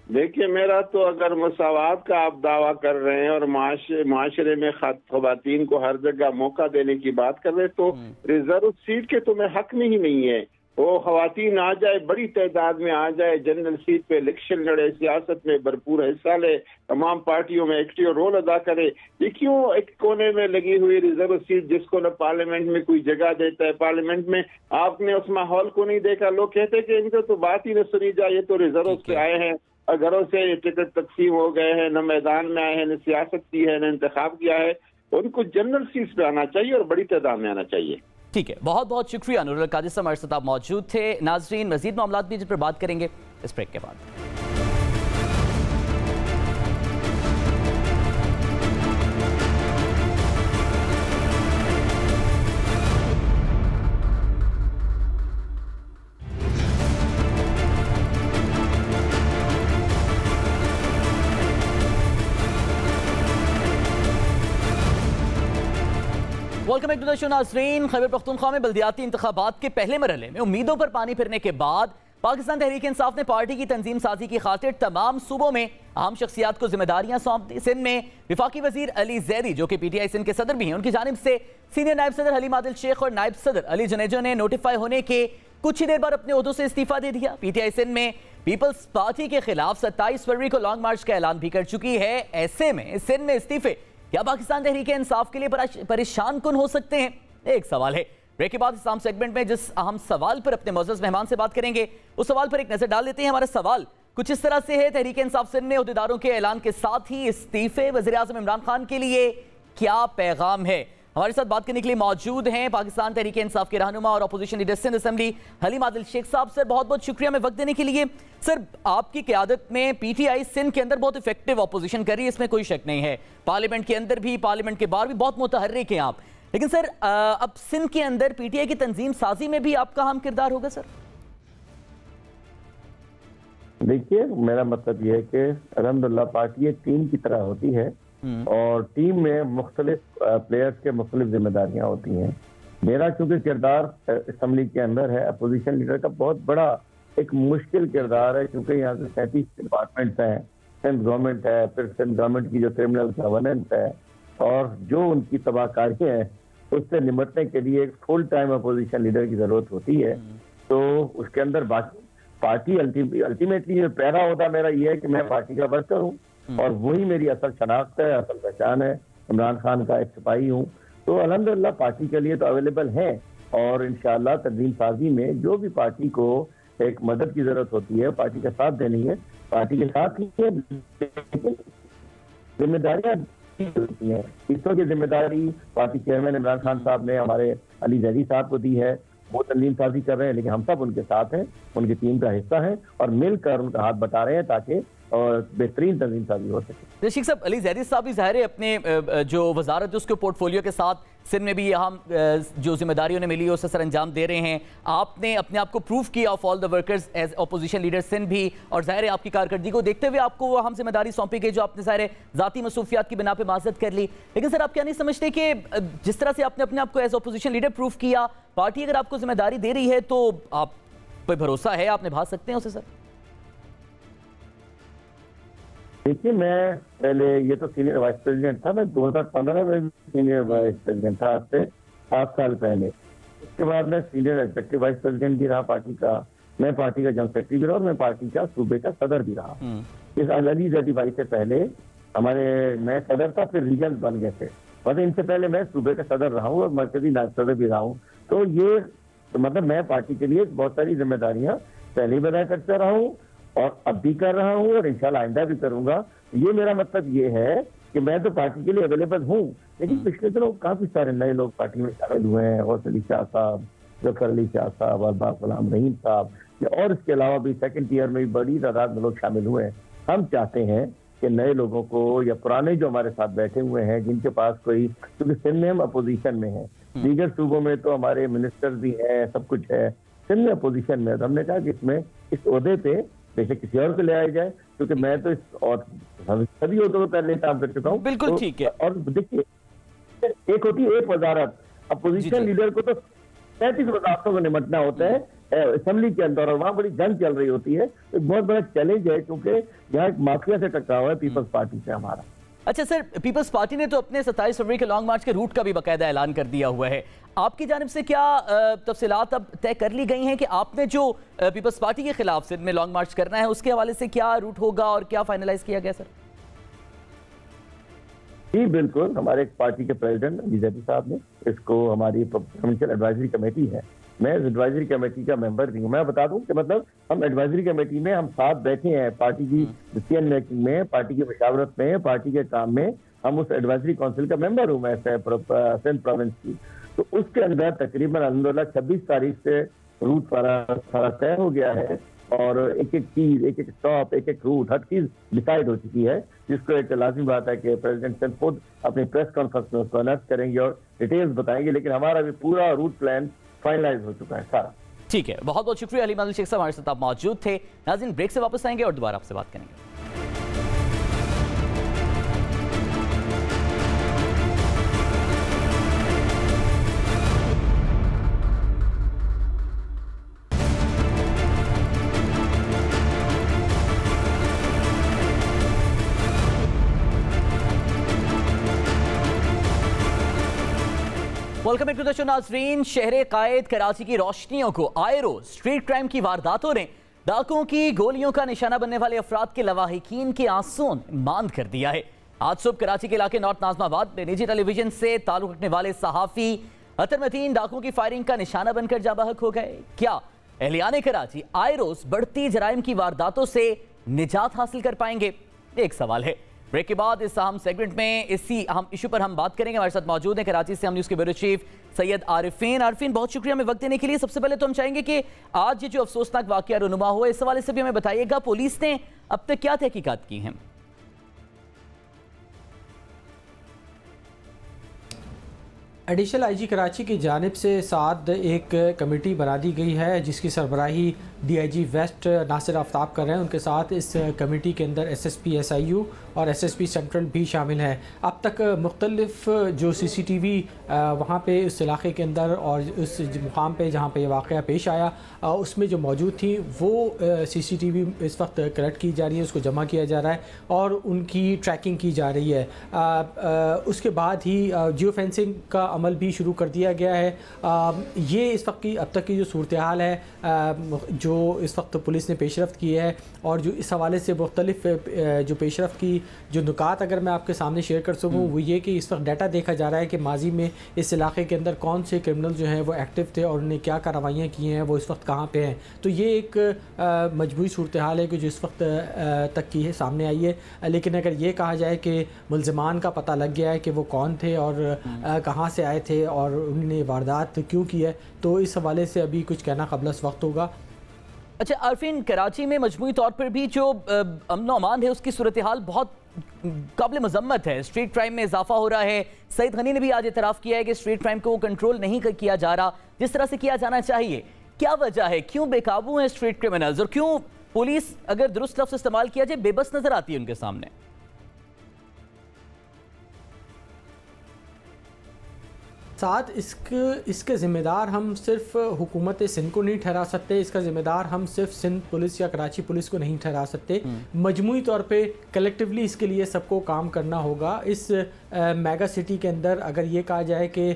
देखिए, मेरा तो अगर मसावात का आप दावा कर रहे हैं और माशरे में ख़वातीन को हर जगह मौका देने की बात कर रहे हैं तो रिजर्व सीट के तो मैं हक में ही नहीं है। वो ख़वातीन आ जाए, बड़ी तादाद में आ जाए, जनरल सीट पे इलेक्शन लड़े, सियासत में भरपूर हिस्सा ले, तमाम पार्टियों में एक्टिव रोल अदा करे। ये क्यों एक कोने में लगी हुई रिजर्व सीट जिसको न पार्लियामेंट में कोई जगह देता है? पार्लियामेंट में आपने उस माहौल को नहीं देखा। लोग कहते कि इनको तो बात ही न सुनी जाए, ये तो रिजर्व से आए हैं और घरों से टिकट तकसीम हो गए हैं, न मैदान में आए हैं, न सियासत की है, न इंतखाब किया है। उनको जनरल सीट पे आना चाहिए और बड़ी तादाद में आना चाहिए। ठीक है, बहुत बहुत शुक्रिया नूरुल कादिर साहब, हमारे साथ आप मौजूद थे। नाजरीन, मजीद मामलात भी जिन पर बात करेंगे इस ब्रेक के बाद। Welcome back to the show नाज़रीन। खैबर पख्तूनख्वा में बल्दियाती इंतखाबात के पहले मरहले में उम्मीदों पर पानी फिरने के बाद पाकिस्तान तहरीक इंसाफ ने पार्टी की तंजीम साजी की खातिर तमाम सूबों में अहम शख्सियात को जिम्मेदारियां सौंप दी। सिंध में विफाकी वजीर अली जैदी, जो कि PTI सिंध के सदर भी हैं, उनकी जानिब से सीनियर नायब सदर हलीम आदिल शेख और नायब सदर अली जनेजो ने नोटिफाई होने के कुछ ही देर बाद अपने ओहदों से इस्तीफा दे दिया। PTI सिंध में पीपल्स पार्टी के खिलाफ 27 फरवरी को लॉन्ग मार्च का ऐलान भी कर चुकी है। ऐसे में सिंध में इस्तीफे क्या पाकिस्तान तहरीक इंसाफ के लिए परेशान कुन हो सकते हैं? एक सवाल है। ब्रेक के बाद इस्लाम सेगमेंट में जिस अहम सवाल पर अपने मोअज़्ज़ज़ मेहमान से बात करेंगे, उस सवाल पर एक नजर डाल लेते हैं। हमारा सवाल कुछ इस तरह से है, तहरीक इंसाफ सिंध में अहदेदारों के ऐलान के साथ ही इस्तीफे वज़ीर आज़म इमरान खान के लिए क्या पैगाम है? हमारे साथ बात करने के लिए मौजूद हैं पाकिस्तान तहरीक इंसाफ के रहनुमा और opposition leader Sindh assembly Haleem Adil Sheikh sahab. Sir, बहुत बहुत शुक्रिया में वक्त देने के लिए। सर, आपकी क़यादत में PTI सिंध के अंदर बहुत इफेक्टिव अपोजिशन कर रही है, इसमें कोई शक नहीं है। पार्लियामेंट के अंदर भी, पार्लियामेंट के बाहर भी बहुत मुतहर्रिक हैं आप। लेकिन सर, अब सिंध के अंदर PTI की तंजीम साजी में भी आपका अहम किरदार होगा सर? देखिए, मेरा मतलब यह है कि अल्हम्दुलिल्लाह पार्टी एक टीम की तरह होती है और टीम में मुख्तलिफ प्लेयर्स के मुख्तलिफ जिम्मेदारियां होती हैं। मेरा चूंकि किरदार असेंबली के अंदर है, अपोजिशन लीडर का बहुत बड़ा एक मुश्किल किरदार है, क्योंकि यहाँ से 37 डिपार्टमेंट्स हैं, सिंध गवर्नमेंट है, फिर सिंध गवर्नमेंट की जो क्रिमिनल गवर्नेंस है और जो उनकी तबाहकारियाँ हैं, उससे निपटने के लिए एक फुल टाइम अपोजिशन लीडर की जरूरत होती है। तो उसके अंदर बाकी पार्टी अल्टीमेटली जो पैरा होता मेरा ये है कि मैं पार्टी का वर्कर हूँ और वही मेरी असल शनाख्त है, असल पहचान है। इमरान खान का एक सिपाही हूँ, तो अल्हम्दुलिल्लाह पार्टी के लिए तो अवेलेबल है और इंशाअल्लाह तंजीम साजी में जो भी पार्टी को एक मदद की जरूरत होती है, पार्टी का साथ देनी है, पार्टी के साथ ही जिम्मेदारियां होती हैं। इसको की जिम्मेदारी पार्टी चेयरमैन इमरान खान साहब ने हमारे अली जैदी साहब को दी है। वो तंजीम साजी कर रहे हैं, लेकिन हम सब उनके साथ हैं, उनकी टीम का हिस्सा हैं और मिलकर उनका हाथ बटा रहे हैं ताकि और बेहतरीन तंजीम साजी हो सके। शेख साहब, अली जैदी साहब भी ज़ाहिर है अपने जो वजारत है उसके पोर्टफोलियो के साथ सिंध में भी हम जो जिम्मेदारी उन्हें मिली है उससे सर अंजाम दे रहे हैं। आपने अपने आप को प्रूव किया of all the workers as opposition leader Sindh भी, और ज़ाहिर है आपकी कारकर्दगी को देखते हुए आपको वो अहम जिम्मेदारी सौंपी गई जो आपने ज़ाहिर है ज़ाती मसरूफियात की बिना पे माजरत कर ली। लेकिन सर, आप क्या नहीं समझते कि जिस तरह से आपने अपने आप को एज अपोजिशन लीडर प्रूव किया, पार्टी अगर आपको जिम्मेदारी दे रही है तो आप पे भरोसा है, आप निभा सकते हैं उसे सर? देखिए, मैं पहले ये तो सीनियर वाइस प्रेसिडेंट था, मैं 2015 में सीनियर वाइस प्रेसिडेंट था, आज से 7 साल पहले। उसके बाद मैं सीनियर एग्जीक्यूटिव वाइस प्रेसिडेंट भी रहा पार्टी का, मैं पार्टी का जनरल सेक्रेटरी भी रहा और मैं पार्टी का सूबे का सदर भी रहा। इस अली जैदी भाई से पहले मैं सदर था, फिर रीजन बन गए थे, मतलब इनसे पहले मैं सूबे का सदर रहा हूँ और मरकजी नायब सदर भी रहा हूँ। तो ये मतलब मैं पार्टी के लिए बहुत सारी जिम्मेदारियां पहले भी करता रहा हूँ और अब भी कर रहा हूँ और इंशाल्लाह आइंदा भी करूंगा। ये मेरा मतलब ये है कि मैं तो पार्टी के लिए अवेलेबल हूँ, लेकिन पिछले दिनों काफी सारे नए लोग पार्टी में शामिल हुए हैं, गौस अली शाह साहब, जफर अली शाह साहब और बासलाम रहीम साहब, और इसके अलावा भी सेकंड ईयर में भी बड़ी तादाद में लोग शामिल हुए हैं। हम चाहते हैं कि नए लोगों को या पुराने जो हमारे साथ बैठे हुए हैं जिनके पास कोई, क्योंकि सिंध में हम अपोजिशन में हैं, दीगर सूबों में तो हमारे मिनिस्टर भी हैं, सब कुछ है, सिंध में अपोजिशन में, तो हमने कहा कि इसमें इस ओहदे पे बेशक किसी और को ले आया जाए, क्योंकि मैं तो इस और सभी ओहदों में पहले काम कर चुका हूँ। बिल्कुल तो, ठीक है। और देखिए, एक होती है एक वजारत, अपोजिशन लीडर को तो 37 वजारतों को निपटना होता है असेंबली के अंदर, और वहाँ बड़ी जंग चल रही होती है। तो बहुत बड़ा चैलेंज है, क्योंकि यहाँ एक माफिया से टकराव है पीपल्स पार्टी से हमारा। अच्छा सर, पीपल्स पार्टी ने तो अपने 27 फरवरी के लॉन्ग मार्च के रूट का भी बाकायदा ऐलान कर दिया हुआ है। आपकी जानिब से क्या तफसीलात अब तय कर ली गई हैं कि आपने जो पीपल्स पार्टी के खिलाफ सिंध में लॉन्ग मार्च करना है उसके हवाले से क्या रूट होगा और क्या फाइनलाइज किया गया सर? जी बिल्कुल, हमारे पार्टी के प्रेसिडेंट अली जैदी साहब ने इसको, हमारी प्रेसिडेंशियल एडवाइजरी कमेटी है, मैं एडवाइजरी कमेटी का मेंबर भी हूँ। मैं बता दूं कि मतलब हम एडवाइजरी कमेटी में हम साथ बैठे हैं, पार्टी की डिसीजन मेकिंग में, पार्टी की मशावरत में, पार्टी के काम में, हम उस एडवाइजरी काउंसिल का मेंबर हूँ मैं सिंध प्रोविंस की। तो उसके अंदर तकरीबन अल्हम्दुलिल्लाह 26 तारीख से रूट सारा तय हो गया है और एक एक चीज, एक एक स्टॉप, एक एक रूट, हर चीज डिसाइड हो चुकी है, जिसको एक लाजिमी बात है कि प्रेसिडेंट सिंध खुद अपनी प्रेस कॉन्फ्रेंस में उसको अनाउंस करेंगे और डिटेल्स बताएंगे, लेकिन हमारा भी पूरा रूट प्लान फाइनलाइज हो चुका है सारा। ठीक है, बहुत बहुत शुक्रिया हलीम आदिल शेख साहब, हमारे साथ आप मौजूद थे। नाज़रीन, ब्रेक से वापस आएंगे और दोबारा आपसे बात करेंगे। Welcome back to the show नाज़रीन। शहर कायद कराची की रोशनियों को आए रोज स्ट्रीट क्राइम की वारदातों ने डाकुओं की गोलियों का निशाना बनने वाले अफराद के लवाहिकीन के आंसुओं मांद कर दिया है। आज सुबह कराची के इलाके नॉर्थ नाजमाबाद में निजी टेलीविजन से ताल्लुक रखने वाले सहाफी अतर मतीन डाकुओं की फायरिंग का निशाना बनकर जाँ बहक हो गए। क्या अहलियाने कराची आए रोज बढ़ती जराइम की वारदातों से निजात हासिल कर पाएंगे? एक सवाल है। ब्रेक के बाद इस अहम सेगमेंट में इसी अहम इशू पर हम बात करेंगे। हमारे साथ मौजूद हैं कराची से हम न्यूज़ के ब्यूरो चीफ सैयद आरिफीन। आरिफीन, बहुत शुक्रिया हमें वक्त देने के लिए। सबसे पहले तो हम चाहेंगे कि आज ये जो अफसोसनाक वाकया रुनुमा हुआ, इस हवाले से भी हमें बताइएगा पुलिस ने अब तक क्या तहकीकात की हैं? एडिशनल आईजी कराची की जानिब से साथ एक कमेटी बना दी गई है जिसकी सरबराही डीआईजी वेस्ट नासिर आफ्ताब कर रहे हैं। उनके साथ इस कमेटी के अंदर एसएसपी एसआईयू और एसएसपी सेंट्रल भी शामिल है। अब तक मुख्तलिफ जो सीसीटीवी वहाँ पे उस इलाके के अंदर और उस मुकाम पे जहाँ पे ये वाक़या पेश आया उसमें जो मौजूद थी वो सीसीटीवी इस वक्त कलेक्ट की जा रही है, उसको जमा किया जा रहा है और उनकी ट्रैकिंग की जा रही है। उसके बाद ही जियो फेंसिंग का अमल भी शुरू कर दिया गया है। ये इस वक्त की अब तक की जो सूरत हाल है जो इस वक्त पुलिस ने पेशरफ्त की है और जो इस हवाले से मुख्तलिफ जो पेशरफ्त की जो नुकात अगर मैं आपके सामने शेयर कर सकूँ वो ये कि इस वक्त डाटा देखा जा रहा है कि माजी में इस इलाके के अंदर कौन से क्रिमिनल जो हैं वो एक्टिव थे और उन्हें क्या कार्रवाइयाँ की हैं, वो इस वक्त कहाँ पे हैं। तो ये एक मजबूरी सूरत हाल है कि जो इस वक्त तक की है सामने आई है। लेकिन अगर ये कहा जाए कि मुल्ज़िमान का पता लग गया है कि वो कौन थे और कहाँ से आए थे और उन्होंने वारदात क्यों की है, तो इस हवाले से अभी कुछ कहना क़ब्ल वक्त होगा। अच्छा आरफीन, कराची में मजमूई तौर पर भी जो अमन अमान है उसकी सूरत हाल बहुत काबिल मजम्मत है। स्ट्रीट क्राइम में इजाफा हो रहा है। सईद गनी ने भी आज इतराफ़ किया है कि स्ट्रीट क्राइम को कंट्रोल नहीं किया जा रहा जिस तरह से किया जाना चाहिए। क्या वजह है, क्यों बेकाबू हैं स्ट्रीट क्रिमिनल्स और क्यों पुलिस अगर दुरुस्त लफ्ज़ इस्तेमाल किया जाए बेबस नजर आती है उनके सामने? साथ इसके ज़िम्मेदार हम सिर्फ हुकूमत सिंध को नहीं ठहरा सकते, इसका ज़िम्मेदार हम सिर्फ सिंध पुलिस या कराची पुलिस को नहीं ठहरा सकते। मजमूई तौर पे कलेक्टिवली इसके लिए सबको काम करना होगा। इस मेगा सिटी के अंदर अगर ये कहा जाए कि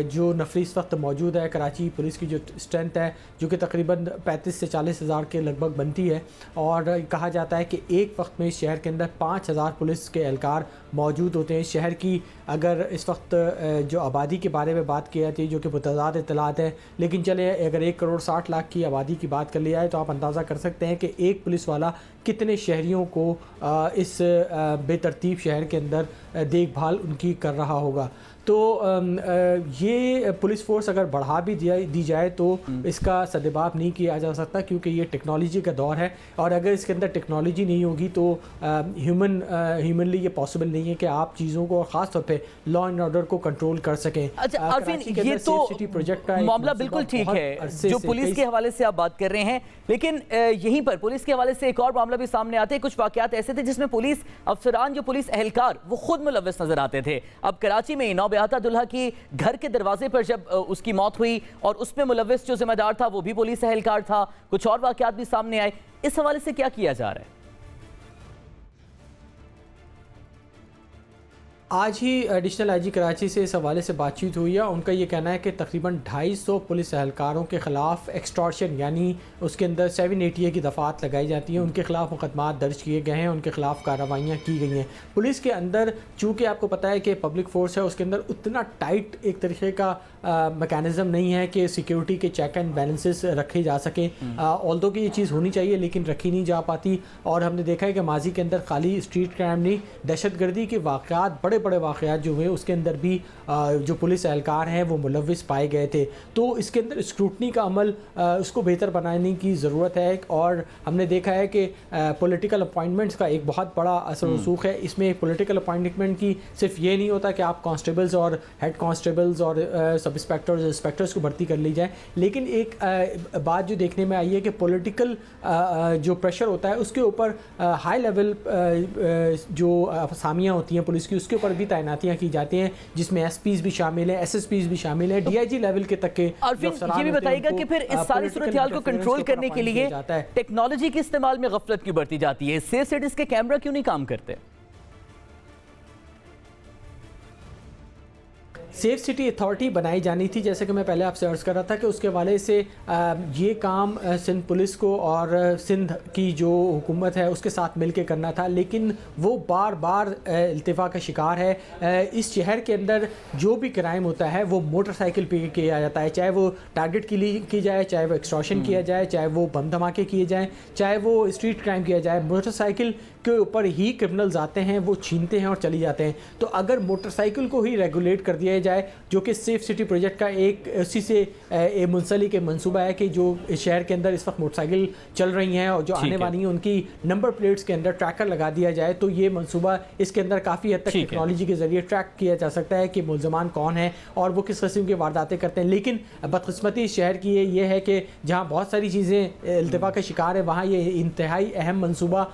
जो नफरी इस वक्त मौजूद है, कराची पुलिस की जो स्ट्रेंथ है जो कि तकरीबन 35 से 40 हज़ार के लगभग बनती है और कहा जाता है कि एक वक्त में शहर के अंदर 5000 पुलिस के एहलकार मौजूद होते हैं। शहर की अगर इस वक्त जो आबादी के बारे में बात की जाती है जो कि मुतज़ाद इत्तलात है, लेकिन चले अगर 1 करोड़ 60 लाख की आबादी की बात कर लिया है तो आप अंदाज़ा कर सकते हैं कि एक पुलिस वाला कितने शहरियों को इस बेतरतीब शहर के अंदर देखभाल उनकी कर रहा होगा। तो ये पुलिस फोर्स अगर बढ़ा भी दी जाए तो इसका सदबाब नहीं किया जा सकता क्योंकि ये टेक्नोलॉजी का दौर है और अगर इसके अंदर टेक्नोलॉजी नहीं होगी तो ह्यूमनली ये पॉसिबल नहीं है कि आप चीज़ों को ख़ास तौर पे लॉ एंड ऑर्डर को कंट्रोल कर सकें। अच्छा आरफीन, ये तो प्रोजेक्ट का मामला बिल्कुल ठीक है जो पुलिस के हवाले से आप बात कर रहे हैं, लेकिन यहीं पर पुलिस के हवाले से एक और मामला भी सामने आते हैं। कुछ वाकयात ऐसे थे जिसमें पुलिस अफसरान जो पुलिस एहलकार वो खुद मुलव्वस नजर आते थे। अब कराची में बेहता दुल्हा की घर के दरवाजे पर जब उसकी मौत हुई और उसमें मुलव्विस जो जिम्मेदार था वो भी पुलिस एहलकार था। कुछ और वाकयात भी सामने आए। इस हवाले से क्या किया जा रहा है? आज ही एडिशनल आईजी कराची से इस हवाले से बातचीत हुई है। उनका ये कहना है कि तकरीबन 250 पुलिस एहलकारों के ख़िलाफ़ एक्सटॉर्शन यानी उसके अंदर 780A की दफ़ात लगाई जाती हैं, उनके ख़िलाफ़ मुकदमात दर्ज किए गए हैं, उनके ख़िलाफ़ कार्रवाइयाँ की गई हैं। पुलिस के अंदर चूँकि आपको पता है कि पब्लिक फ़ोर्स है उसके अंदर उतना टाइट एक तरीके का मैकेनिज़्म नहीं है कि सिक्योरिटी के चेक एंड बैलेंसेस रखे जा सकें। ऑल्दो कि ये चीज़ होनी चाहिए लेकिन रखी नहीं जा पाती और हमने देखा है कि माजी के अंदर खाली स्ट्रीट क्राइम नहीं, दहशतगर्दी के वाक़यात बड़े वाक़यात जो हुए उसके अंदर भी जो पुलिस एहलकार हैं वो मुलव्विस पाए गए थे। तो इसके अंदर स्क्रूटनी का अमल उसको बेहतर बनाने की ज़रूरत है और हमने देखा है कि पॉलिटिकल अपॉइंटमेंट्स का एक बहुत बड़ा असर रसूख है। इसमें पॉलिटिकल अपॉइंटमेंट की सिर्फ ये नहीं होता कि आप कांस्टेबल्स और हेड कांस्टेबल्स और सब इंस्पेक्टर्स इंस्पेक्टर्स को भर्ती कर ली जाए, लेकिन एक बात जो देखने में आई है कि पॉलिटिकल जो प्रेशर होता है उसके ऊपर हाई लेवल जो असामियाँ होती हैं पुलिस की उसके ऊपर भी तैनातियां की जाती हैं जिसमें एसपीज भी शामिल हैं, एसएसपीज भी शामिल हैं, डीआईजी लेवल के तक के। और फिर ये भी बताइएगा कि फिर इस सारी सूरत हाल को कंट्रोल करने के लिए टेक्नोलॉजी के इस्तेमाल में गफलत क्यों बढ़ती जाती है? सेफ सिटीज के कैमरा क्यों नहीं काम करते? सेफ सिटी अथॉरिटी बनाई जानी थी, जैसे कि मैं पहले आपसे अर्ज़ कर रहा था कि उसके हवाले से ये काम सिंध पुलिस को और सिंध की जो हुकूमत है उसके साथ मिल के करना था, लेकिन वो बार बार इल्तिफा का शिकार है। इस शहर के अंदर जो भी क्राइम होता है वो मोटरसाइकिल पे किया जाता है, चाहे वो टारगेट की जाए, चाहे वो एक्सटॉर्शन किया जाए, चाहे वो बम धमाके किए जाएँ, चाहे वो स्ट्रीट क्राइम किया जाए, मोटरसाइकिल के ऊपर ही क्रिमिनल्स आते हैं, वो छीनते हैं और चली जाते हैं। तो अगर मोटरसाइकिल को ही रेगुलेट कर दिया जाए, जो कि सेफ सिटी प्रोजेक्ट का एक उसी से मुंसलिक मंसूबा है कि जो शहर के अंदर इस वक्त मोटरसाइकिल चल रही हैं और जो आने वाली हैं उनकी नंबर प्लेट्स के अंदर ट्रैकर लगा दिया जाए, तो ये मंसूबा इसके अंदर काफ़ी हद तक टेक्नोलॉजी के जरिए ट्रैक किया जा सकता है कि मुलजमान कौन है और वो किस किस्म की वारदातें करते हैं। लेकिन बदकिस्मती शहर की ये है कि जहाँ बहुत सारी चीज़ें इल्तिफा का शिकार है, वहाँ ये इंतहाई अहम मंसूबा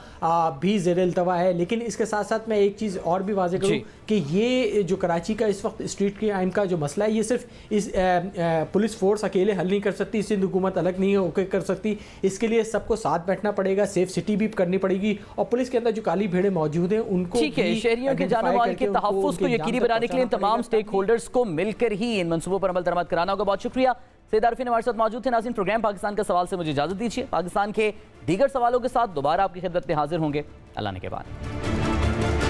भी ज़ेर इल्तवा है। लेकिन इसके साथ साथ मैं एक चीज़ और भी वाज़ेह करूँ कि ये जो कराची का इस वक्त स्ट्रीट क्राइम का जो मसला है, ये सिर्फ इस पुलिस फोर्स अकेले हल नहीं कर सकती, सिंध हुकूमत अलग नहीं होकर कर सकती, इसके लिए सबको साथ बैठना पड़ेगा, सेफ सिटी भी करनी पड़ेगी और पुलिस के अंदर जो काली भेड़ें मौजूद हैं उनको शहरियों के जान माल के तहफ़्फ़ुज़ को यकीनी बनाने के लिए तमाम स्टेक होल्डर्स को मिलकर ही इन मंसूबों पर अमल दरामद कराना होगा। बहुत शुक्रिया। सैयद आरिफीन हमारे साथ मौजूद थे। नाज़रीन, प्रोग्राम पाकिस्तान का सवाल से मुझे इजाज़त दीजिए। पाकिस्तान के दीगर सवालों के साथ दोबारा आपकी खिदमत में हाजिर होंगे अल्लाह ने के बाद।